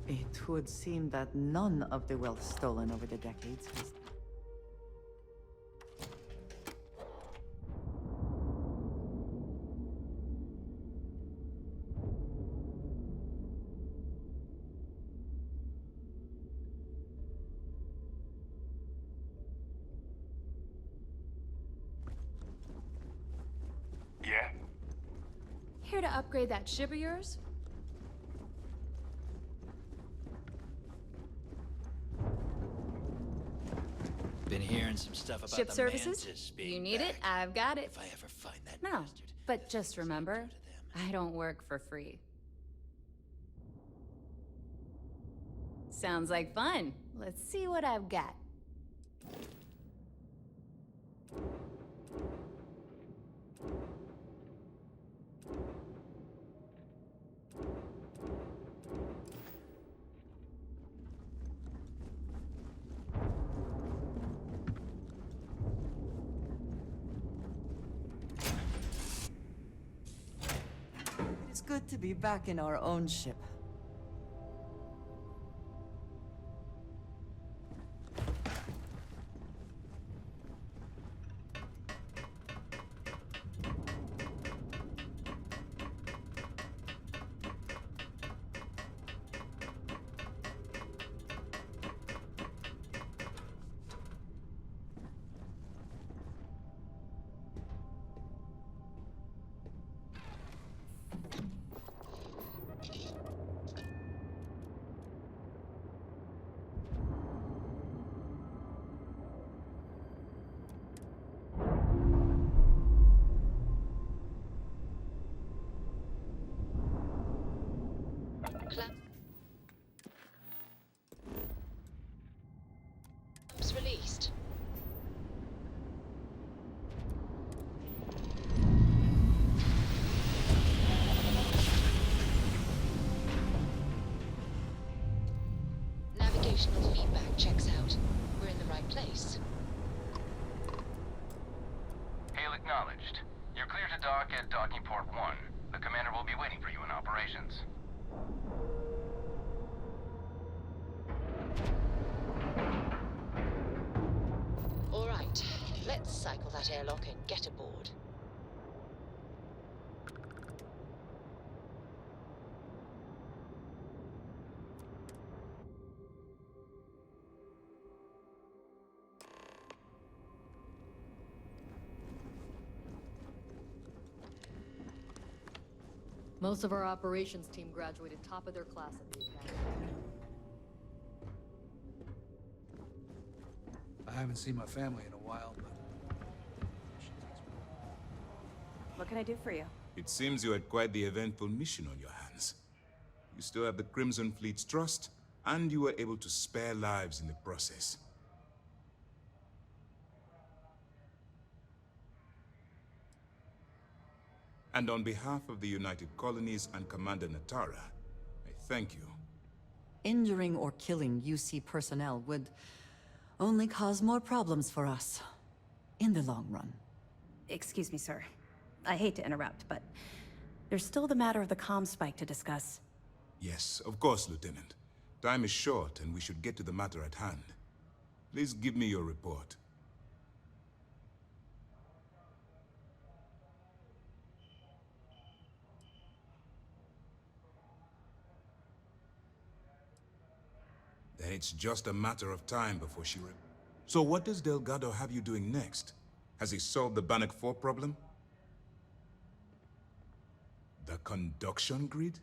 It would seem that none of the wealth stolen over the decades has... Yeah? Here to upgrade that ship of yours? Been hearing some stuff about Ship the services? Mantis being You need it? back. I've got it. If I ever find that No, bastard, but that's just what I'm remember, gonna do to them. I don't work for free. Sounds like fun. Let's see what I've got. It's good to be back in our own ship. Claims released. Navigational feedback checks out. We're in the right place. Hail acknowledged. You're clear to dock at docking port 1. The commander will be waiting for you in operations. All right, let's cycle that airlock and get aboard. Most of our operations team graduated top of their class at the academy. I haven't seen my family in a while, but... What can I do for you? It seems you had quite the eventful mission on your hands. You still have the Crimson Fleet's trust, and you were able to spare lives in the process. And on behalf of the United Colonies and Commander Natara, I thank you. Injuring or killing UC personnel would only cause more problems for us in the long run. Excuse me, sir. I hate to interrupt, but there's still the matter of the comm spike to discuss. Yes, of course, Lieutenant. Time is short, and we should get to the matter at hand. Please give me your report. Then it's just a matter of time before she... So what does Delgado have you doing next? Has he solved the Bannock 4 problem? The conduction grid?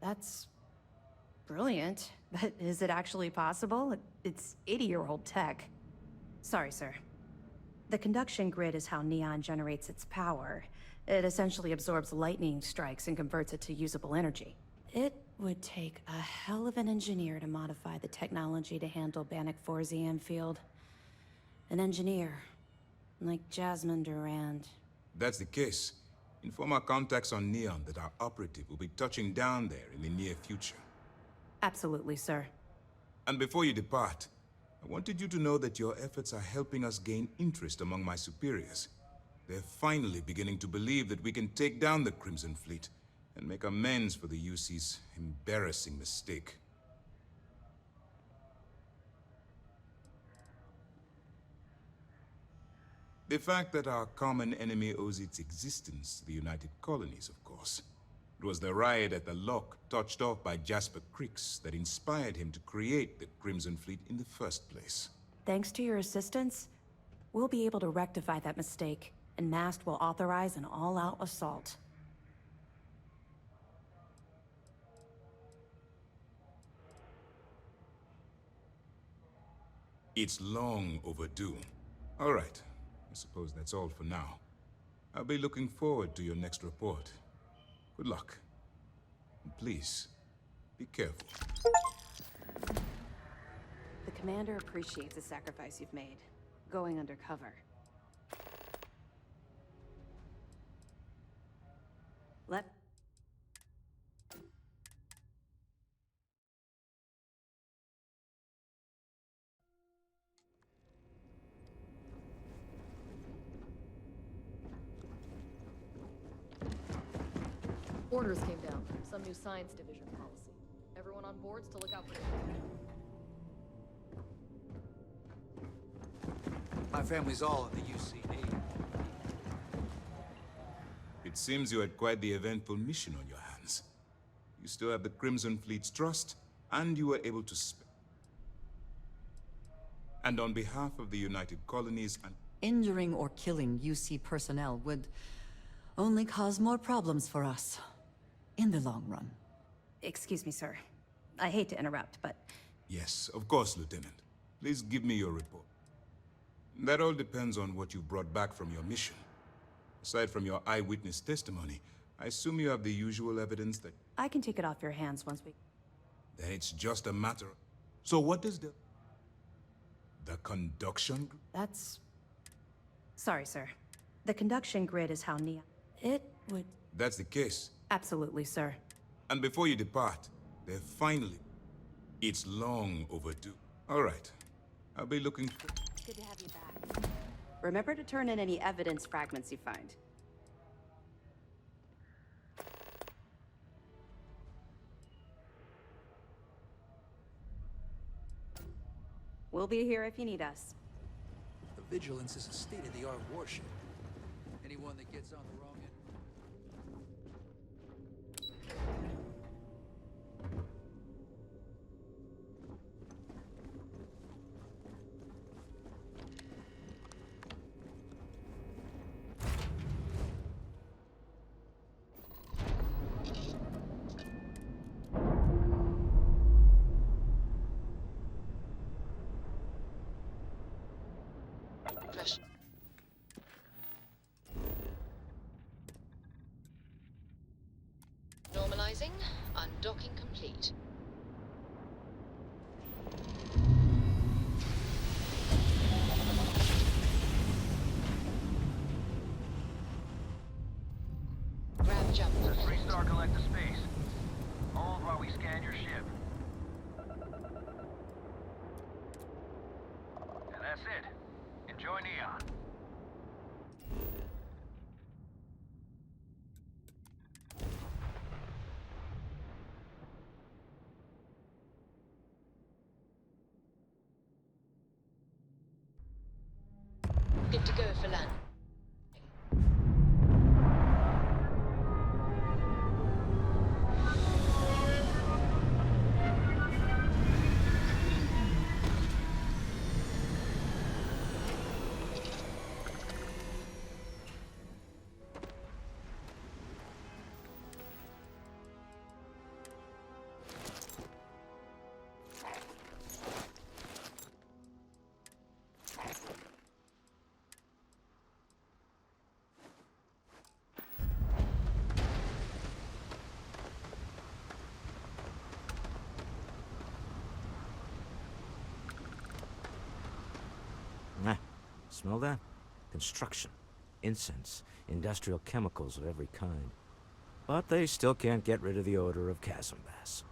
That's brilliant, but is it actually possible? It's 80-year-old tech. Sorry, sir. The conduction grid is how Neon generates its power. It essentially absorbs lightning strikes and converts it to usable energy. It would take a hell of an engineer to modify the technology to handle Bannock 4's EM field. An engineer, like Jasmine Durand. That's the case. Inform our contacts on Neon that our operative will be touching down there in the near future. Absolutely, sir. And before you depart, I wanted you to know that your efforts are helping us gain interest among my superiors. They're finally beginning to believe that we can take down the Crimson Fleet and make amends for the UC's embarrassing mistake. The fact that our common enemy owes its existence to the United Colonies, of course. It was the riot at the Lock, touched off by Jasper Cricks, that inspired him to create the Crimson Fleet in the first place. Thanks to your assistance, we'll be able to rectify that mistake, and Mast will authorize an all-out assault. It's long overdue. All right. I suppose that's all for now. I'll be looking forward to your next report. Good luck. And please, be careful. The commander appreciates the sacrifice you've made, going undercover. Let... Orders came down. Some new science division policy. Everyone on boards to look out for My family's all in the UCD. It seems you had quite the eventful mission on your hands. You still have the Crimson Fleet's trust, and you were able to And on behalf of the United Colonies and... Injuring or killing UC personnel would only cause more problems for us in the long run. Excuse me, sir. I hate to interrupt, but... Yes, of course, Lieutenant. Please give me your report. That all depends on what you brought back from your mission. Aside from your eyewitness testimony, I assume you have the usual evidence that... I can take it off your hands once we... Then it's just a matter of... So what does the... The conduction... That's... Sorry, sir. The conduction grid is how Neon... It would... That's the case. Absolutely, sir. And before you depart, they're finally... It's long overdue. All right. I'll be looking for... Good to have you back. Remember to turn in any evidence fragments you find. We'll be here if you need us. The Vigilance is a state-of-the-art warship. Anyone that gets on the wrong end... Fresh. Normalizing. Undocking complete. Grab jump. The three-star collector space. Hold while we scan your ship. And that's it. Enjoy Neon. Good to go for land. Smell that? Construction, incense, industrial chemicals of every kind. But they still can't get rid of the odor of chasm bass.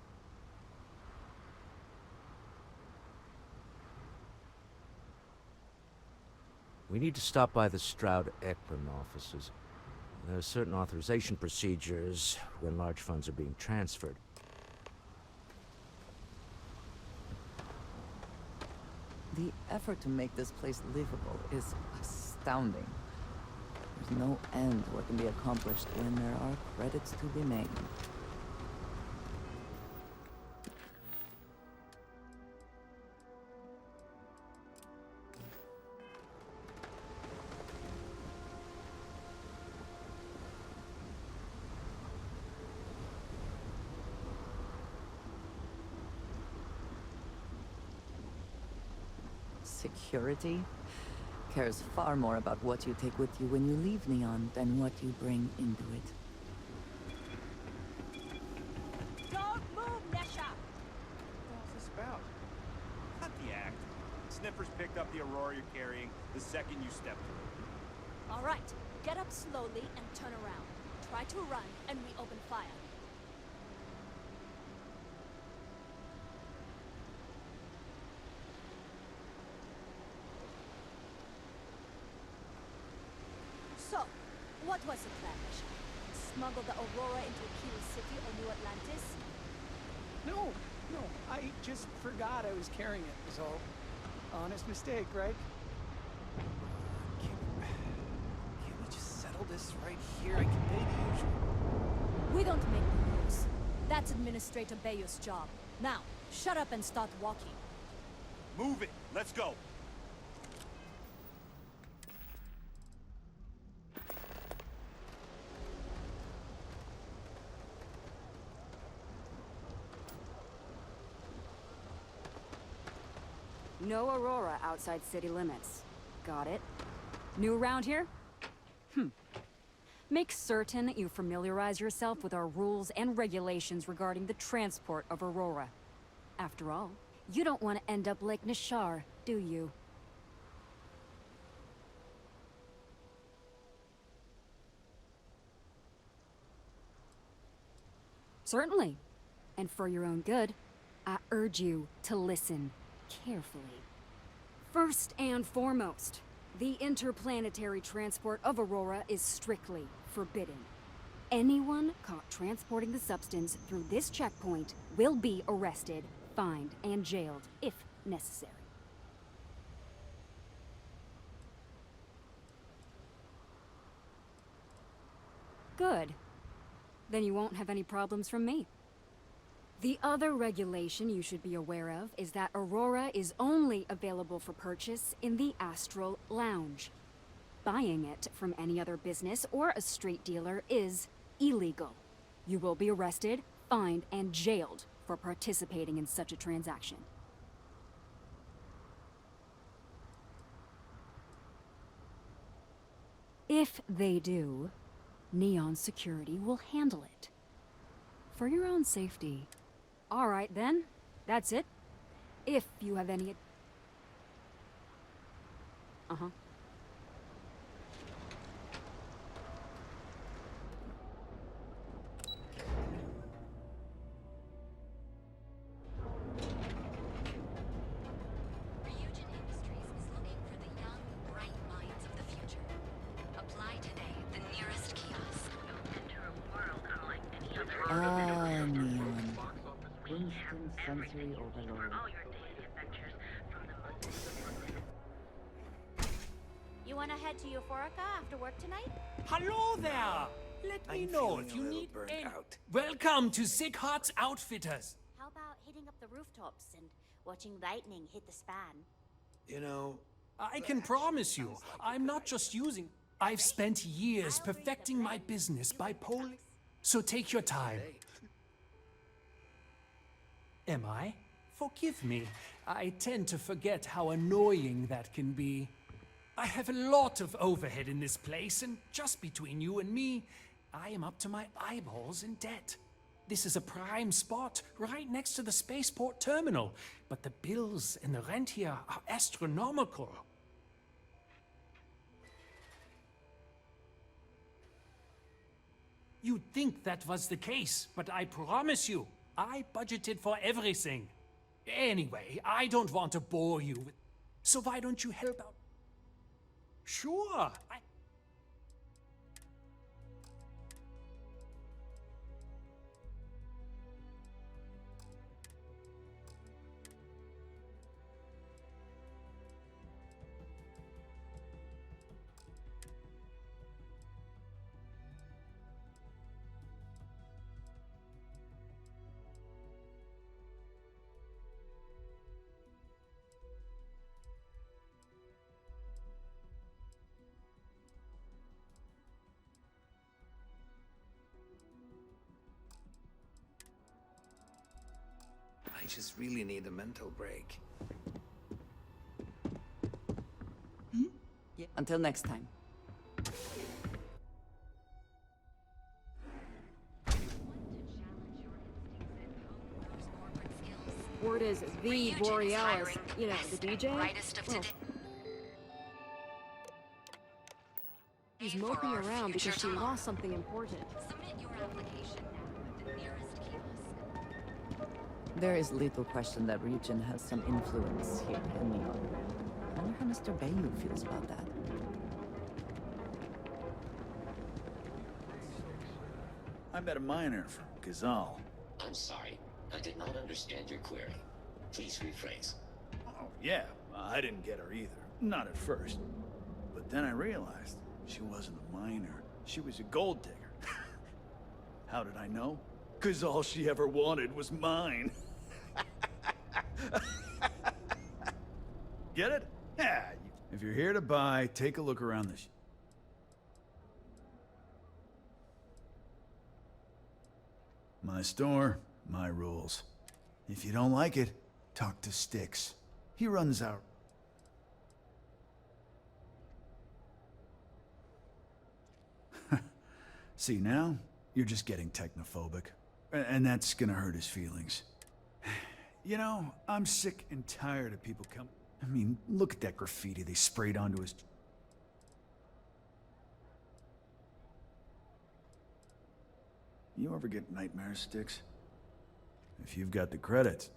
We need to stop by the Stroud-Ekman offices. There are certain authorization procedures when large funds are being transferred. The effort to make this place livable is astounding. There's no end to what can be accomplished when there are credits to be made. Security cares far more about what you take with you when you leave Neon than what you bring into it. Don't move, Nesha! What's this about? Cut the act. Sniffers picked up the Aurora you're carrying the second you stepped through. All right, get up slowly and turn around. Try to run, and we open fire. So, what was the plan, Nesha? Smuggle the Aurora into Kilo City or New Atlantis? No, I just forgot I was carrying it, was all. Honest mistake, right? Can't we just settle this right here? I can pay the usual. We don't make the rules. That's Administrator Bayo's job. Now, shut up and start walking. Move it! Let's go! No Aurora outside city limits. Got it. New around here? Make certain you familiarize yourself with our rules and regulations regarding the transport of Aurora. After all, you don't want to end up like Nishar, do you? Certainly. And for your own good, I urge you to listen carefully. First and foremost, the interplanetary transport of Aurora is strictly forbidden. Anyone caught transporting the substance through this checkpoint will be arrested, fined, and jailed, if necessary. Good. Then you won't have any problems from me. The other regulation you should be aware of is that Aurora is only available for purchase in the Astral Lounge. Buying it from any other business or a street dealer is illegal. You will be arrested, fined, and jailed for participating in such a transaction. If they do, Neon Security will handle it. For your own safety. All right, then. That's it. If you have any... Uh-huh. Neon. Instant sensory overload. You wanna head to Euphorica after work tonight? Hello there! Let me know if you need any... Welcome to Sick Heart's Outfitters! How about hitting up the rooftops and watching lightning hit the span? You know... I can promise you, I'm not just using... I've spent years perfecting my business by polling... So take your time. Am I? Forgive me. I tend to forget how annoying that can be. I have a lot of overhead in this place, and just between you and me, I am up to my eyeballs in debt. This is a prime spot, right next to the spaceport terminal, but the bills and the rent here are astronomical. You'd think that was the case, but I promise you, I budgeted for everything. Anyway, I don't want to bore you with... So why don't you help out? Sure, just really need a mental break. Yeah. Until next time. Word is the Borealis. You know, the DJ? Well, she's moping around because she lost something important. There is little question that region has some influence here in Neon. I wonder how Mr. Bayou feels about that. I met a miner from Gazal. I'm sorry. I did not understand your query. Please rephrase. Oh, yeah. I didn't get her either. Not at first. But then I realized she wasn't a miner. She was a gold digger. How did I know? 'Cause all she ever wanted was mine. Get it? Yeah. If you're here to buy, take a look around this. My store, my rules. If you don't like it, talk to Styx. He runs our... See, now, you're just getting technophobic. And that's gonna hurt his feelings. You know, I'm sick and tired of people come... I mean, look at that graffiti they sprayed onto his... You ever get nightmares, Styx? If you've got the credits.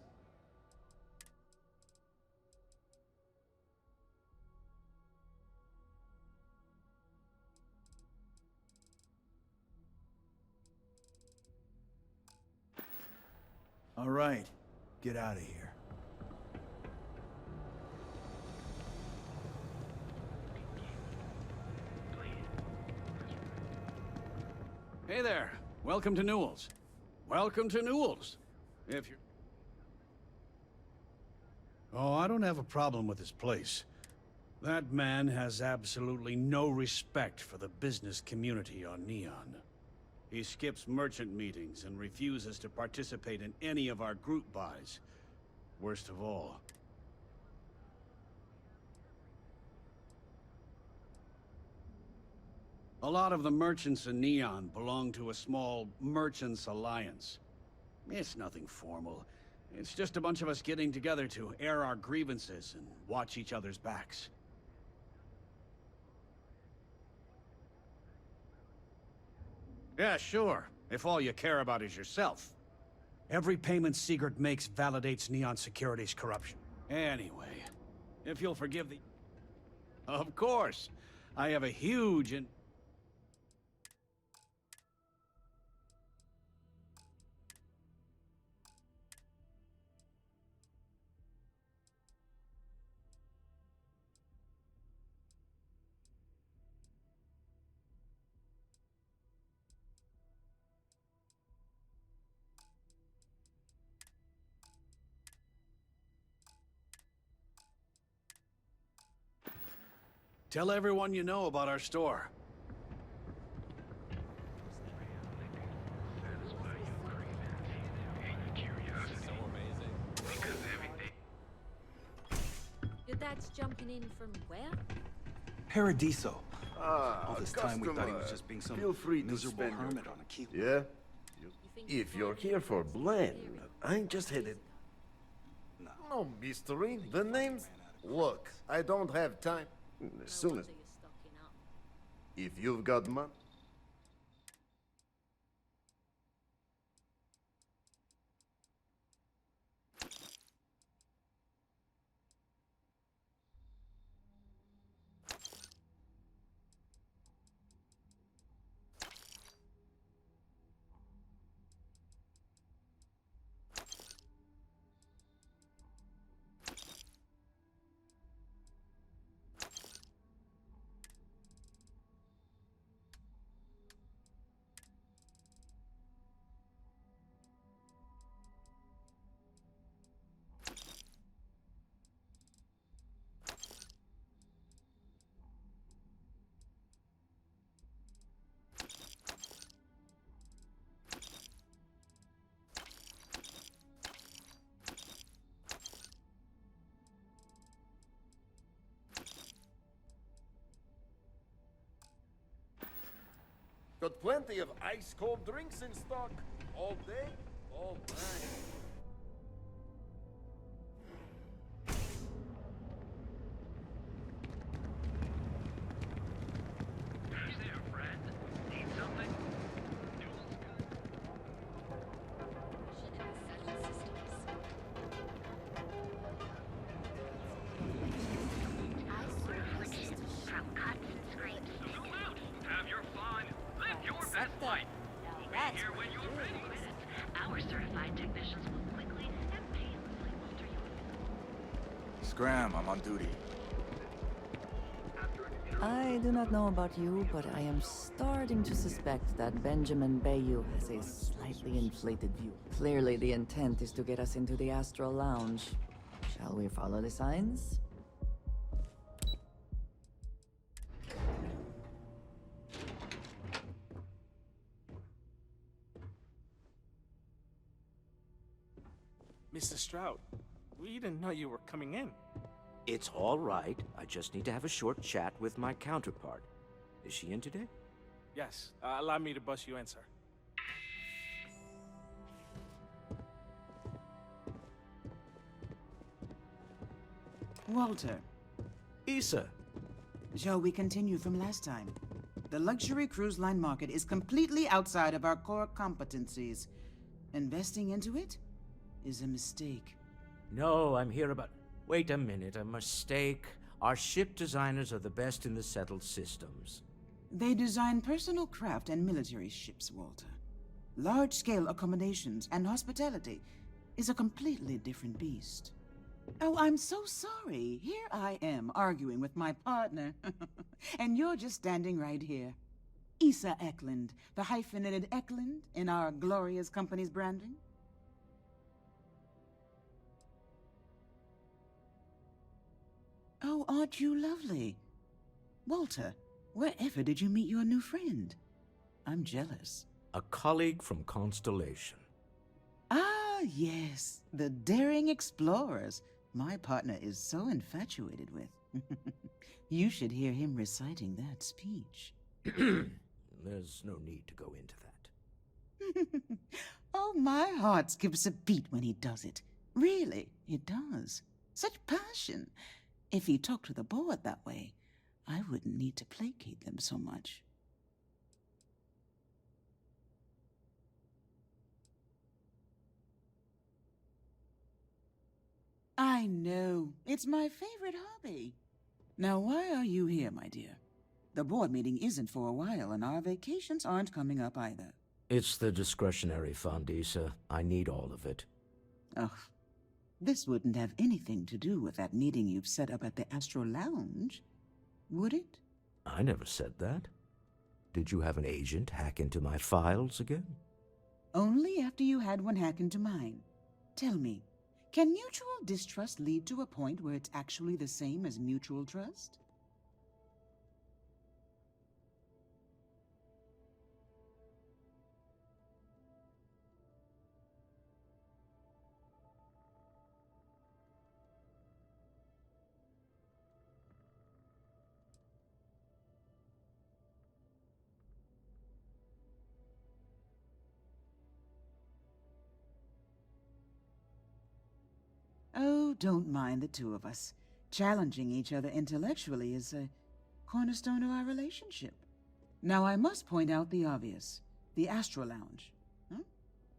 All right, get out of here. Hey there. Welcome to Newell's. Welcome to Newell's. If you're... Oh, I don't have a problem with this place. That man has absolutely no respect for the business community on Neon. He skips merchant meetings and refuses to participate in any of our group buys. Worst of all, a lot of the merchants in Neon belong to a small merchants alliance. It's nothing formal. It's just a bunch of us getting together to air our grievances and watch each other's backs. Yeah, sure. If all you care about is yourself. Every payment Sigurd makes validates Neon Security's corruption. Anyway, if you'll forgive the... Of course. I have a huge and... Tell everyone you know about our store. Your dad's jumping in from where? Paradiso. Ah, All this time we thought he was just being some Feel free to miserable spend your hermit on a key. Yeah? If you're here for Blaine, I just headed... No mystery. The name's... Look, I don't have time. As soon as... If you've got money... Got plenty of ice-cold drinks in stock. All day, all night. Who's there, friend? Need something? From cuts and scrapes. Go out, have your fun, live your best life. We'll be here when you're ready. Our certified technicians will quickly and painlessly alter your Scram, I'm on duty. I do not know about you, but I am starting to suspect that Benjamin Bayou has a slightly inflated view. Clearly, the intent is to get us into the Astral Lounge. Shall we follow the signs? Mr. Stroud, we didn't know you were coming in. It's all right. I just need to have a short chat with my counterpart. Is she in today? Yes, allow me to bust you in, sir. Walter. Issa. Shall we continue from last time? The luxury cruise line market is completely outside of our core competencies. Investing into it is a mistake. No, I'm here about... Wait a minute, a mistake. Our ship designers are the best in the settled systems. They design personal craft and military ships, Walter. Large-scale accommodations and hospitality is a completely different beast. Oh, I'm so sorry. Here I am arguing with my partner. And you're just standing right here. Issa Eklund, the hyphenated Eklund in our glorious company's branding. Oh, aren't you lovely? Walter, wherever did you meet your new friend? I'm jealous. A colleague from Constellation. Ah, yes, the daring explorers my partner is so infatuated with. You should hear him reciting that speech. There's no need to go into that. Oh, my heart skips a beat when he does it. Really, it does. Such passion. If he talked to the board that way, I wouldn't need to placate them so much. I know. It's my favorite hobby. Now, why are you here, my dear? The board meeting isn't for a while, and our vacations aren't coming up either. It's the discretionary fund, Issa. I need all of it. Ugh. This wouldn't have anything to do with that meeting you've set up at the Astro Lounge, would it? I never said that. Did you have an agent hack into my files again? Only after you had one hack into mine. Tell me, can mutual distrust lead to a point where it's actually the same as mutual trust? Oh, don't mind the two of us. Challenging each other intellectually is a cornerstone of our relationship. Now, I must point out the obvious. The Astro Lounge. Huh?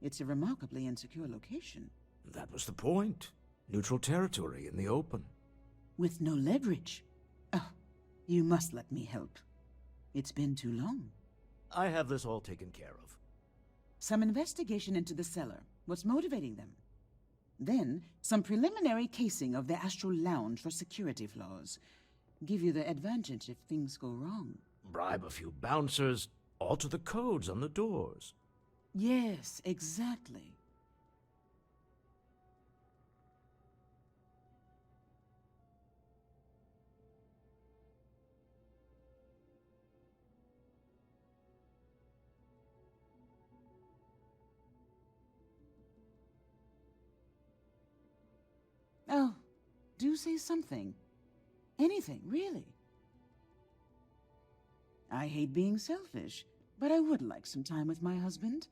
It's a remarkably insecure location. That was the point. Neutral territory in the open. With no leverage. Oh, you must let me help. It's been too long. I have this all taken care of. Some investigation into the cellar. What's motivating them? Then, some preliminary casing of the Astral Lounge for security flaws. Give you the advantage if things go wrong. Bribe a few bouncers, alter the codes on the doors. Yes, exactly. Oh, do say something. Anything, really. I hate being selfish, but I would like some time with my husband.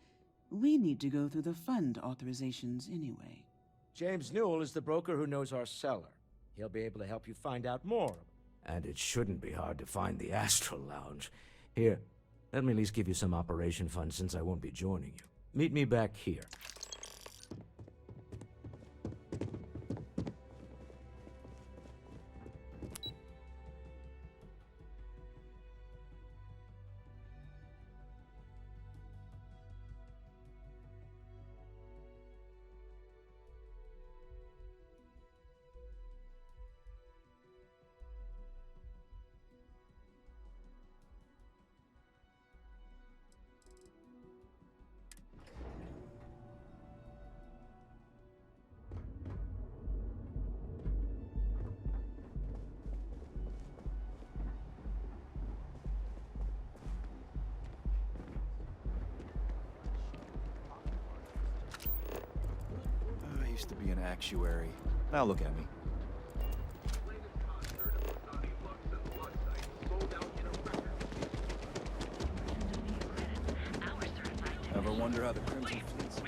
We need to go through the fund authorizations anyway. James Newell is the broker who knows our seller. He'll be able to help you find out more. And it shouldn't be hard to find the Astral Lounge. Here, let me at least give you some operation funds since I won't be joining you. Meet me back here. I used to be an actuary. Now look at me. Ever wonder how the Crimson Fleet's...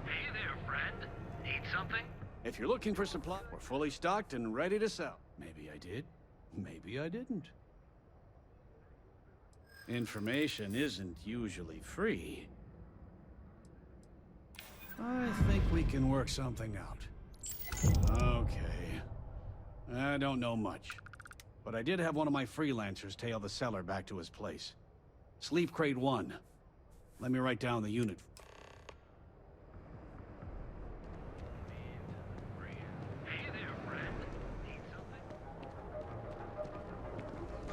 Hey there, friend. Need something? If you're looking for supply, we're fully stocked and ready to sell. Maybe I did, maybe I didn't. Information isn't usually free. I think we can work something out. Okay. I don't know much, but I did have one of my freelancers tail the seller back to his place. Sleep Crate 1. Let me write down the unit.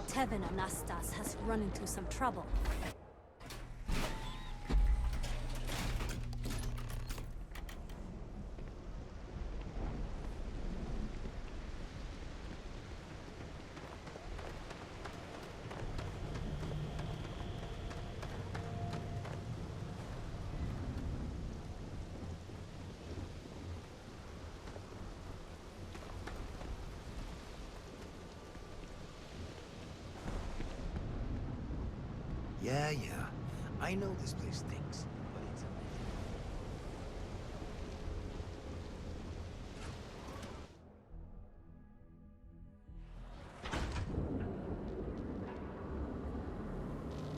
Tevin Anastas has run into some trouble. Yeah. I know this place stinks, but it's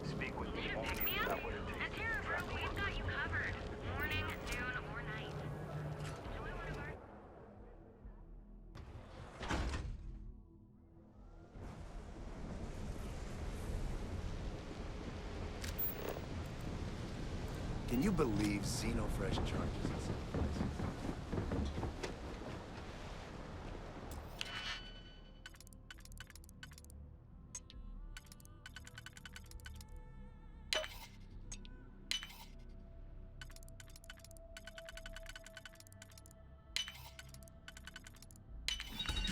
Speak with me only if that would have taken. We've got you covered. Morning, noon, or night. Can you believe Xenofresh charges us in the place?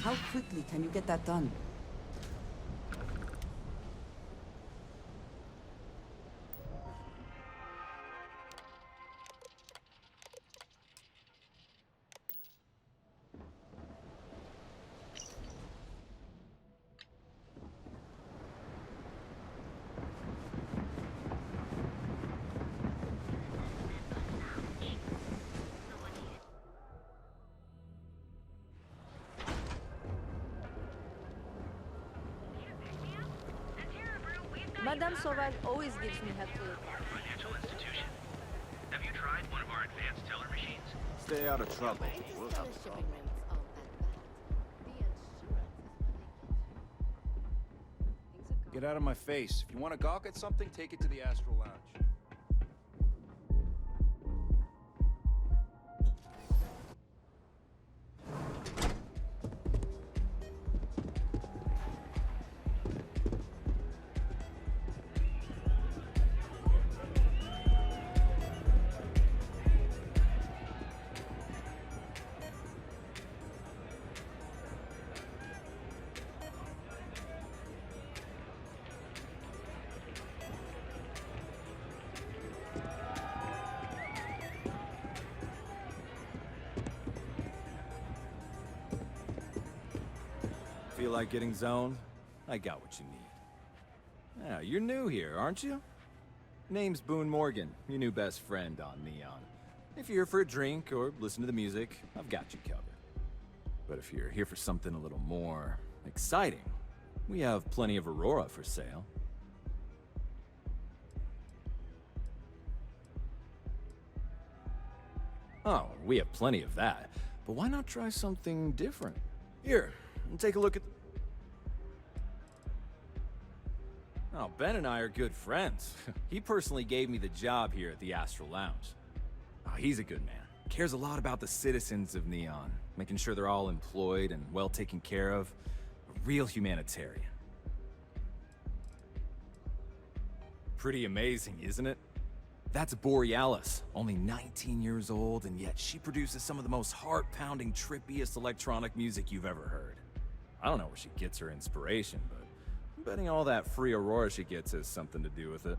How quickly can you get that done? Madame Sauvage always gives me help to look. Financial institution. Have you tried one of our advanced teller machines? Stay out of trouble. We'll have a problem. Get out of my face. If you want to gawk at something, take it to the Astral Lounge. like getting zoned? I got what you need. Yeah, you're new here, aren't you? Name's Boone Morgan, your new best friend on Neon. If you're here for a drink or listen to the music, I've got you covered. But if you're here for something a little more exciting, we have plenty of Aurora for sale. Oh, we have plenty of that. But why not try something different? Here, take a look at... Oh, Ben and I are good friends. He personally gave me the job here at the Astral Lounge. Oh, he's a good man. Cares a lot about the citizens of Neon, making sure they're all employed and well taken care of. A real humanitarian. Pretty amazing, isn't it? That's Borealis, only 19 years old, and yet she produces some of the most heart-pounding, trippiest electronic music you've ever heard. I don't know where she gets her inspiration, but I'm betting all that free Aurora she gets has something to do with it.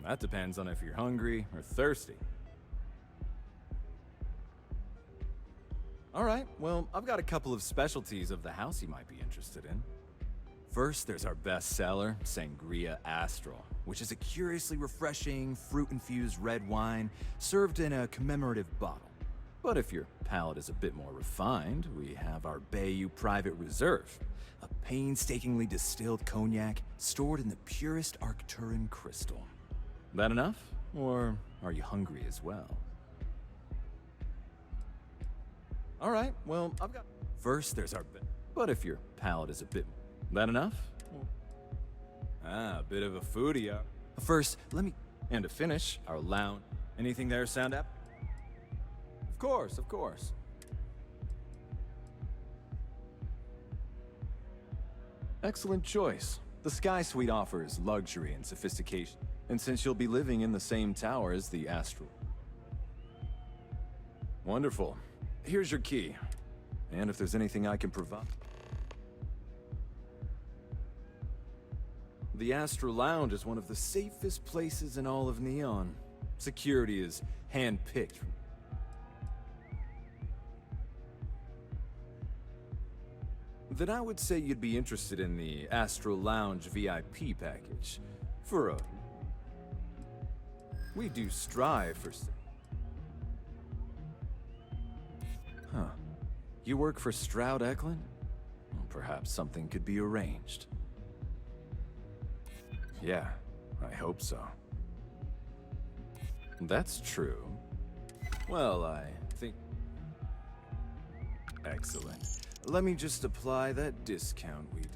That depends on if you're hungry or thirsty. Alright, well, I've got a couple of specialties of the house you might be interested in. First, there's our best seller, Sangria Astral, which is a curiously refreshing, fruit-infused red wine served in a commemorative bottle. But if your palate is a bit more refined, we have our Bayou Private Reserve, a painstakingly distilled cognac stored in the purest Arcturan crystal. That enough? Or are you hungry as well? Alright, well, I've got... First, there's our... But if your palate is a bit... That enough? Ah, a bit of a foodie, huh? First, let me... And to finish, our lounge... Anything there sound up? Of course, of course. Excellent choice. The Sky Suite offers luxury and sophistication. And since you'll be living in the same tower as the Astral... Wonderful. Here's your key. And if there's anything I can provide... The Astral Lounge is one of the safest places in all of Neon. Security is hand-picked. Then I would say you'd be interested in the Astral Lounge VIP package. For a... We do strive for... Huh. You work for Stroud Eklund? Well, perhaps something could be arranged. Yeah, I hope so. That's true. Well, I think... Excellent. Let me just apply that discount we did.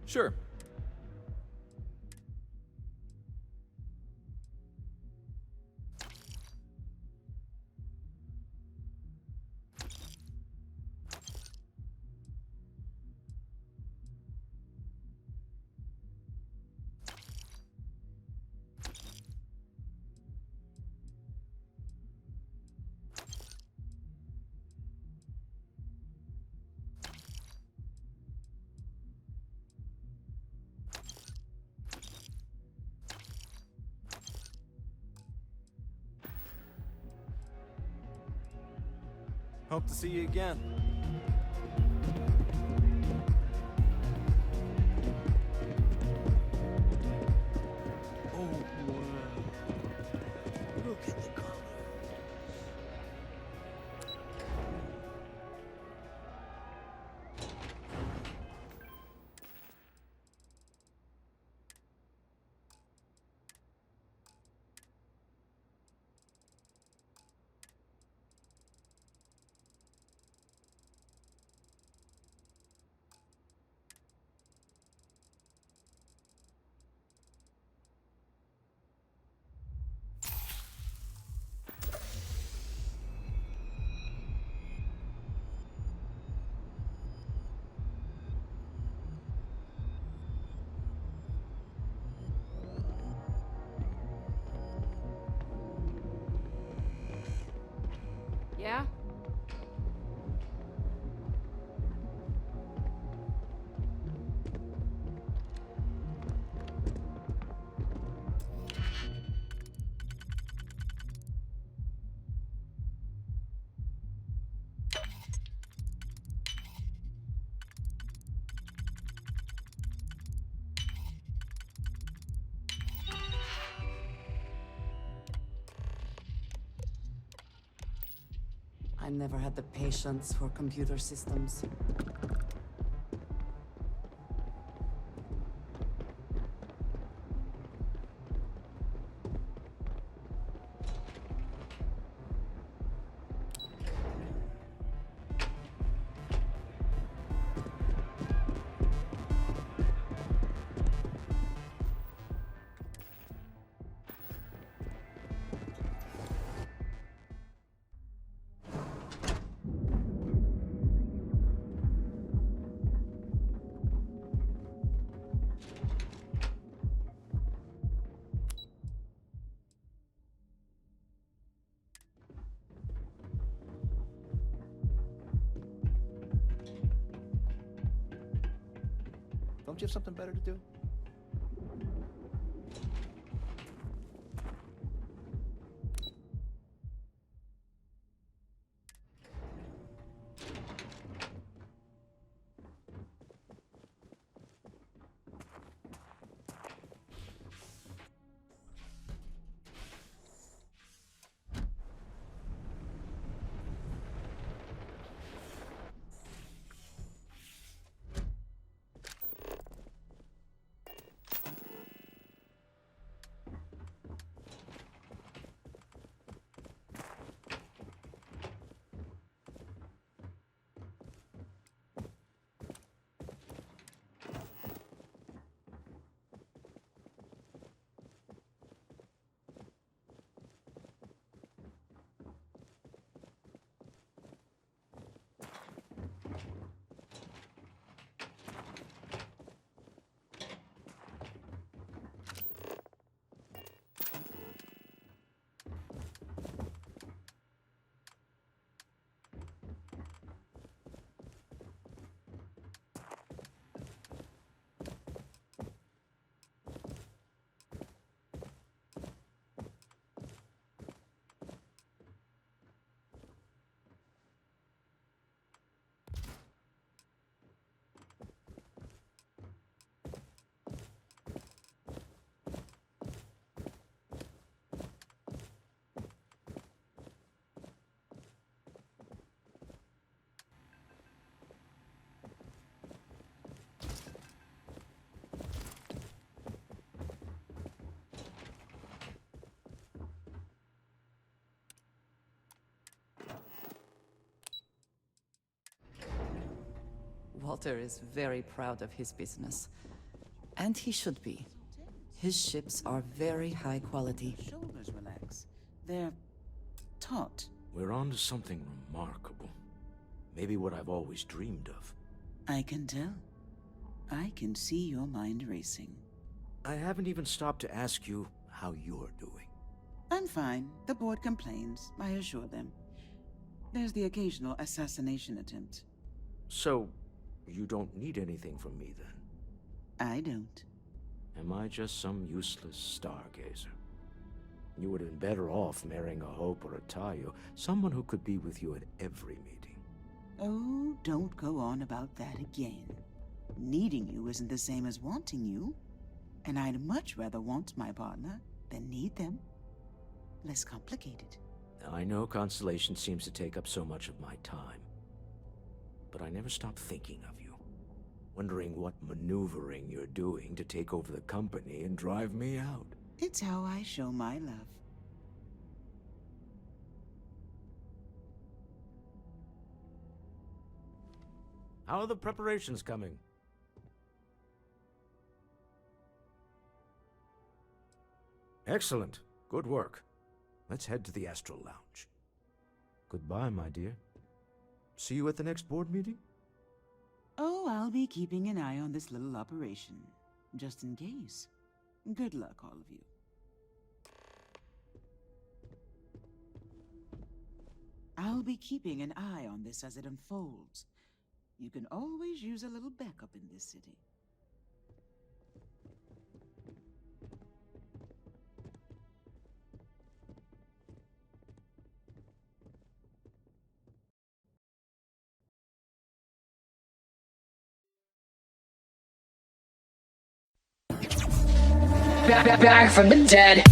Sure. Hope to see you again. Oh, wow. Look at the color. Yeah? I never had the patience for computer systems. Don't you have something better to do? Walter is very proud of his business. And he should be. His ships are very high quality. Shoulders relax. They're taut. We're on to something remarkable. Maybe what I've always dreamed of. I can tell. I can see your mind racing. I haven't even stopped to ask you how you're doing. I'm fine. The board complains, I assure them. There's the occasional assassination attempt. So, you don't need anything from me then? I don't. Am I just some useless stargazer? You would have been better off marrying a Hope or a Tayo, someone who could be with you at every meeting. Oh, don't go on about that again. Needing you isn't the same as wanting you. And I'd much rather want my partner than need them. Less complicated. I know Constellation seems to take up so much of my time. But I never stop thinking of you. Wondering what maneuvering you're doing to take over the company and drive me out. It's how I show my love. How are the preparations coming? Excellent. Good work. Let's head to the Astral Lounge. Goodbye, my dear. See you at the next board meeting? Oh, I'll be keeping an eye on this little operation, just in case. Good luck, all of you. I'll be keeping an eye on this as it unfolds. You can always use a little backup in this city. Back from the dead.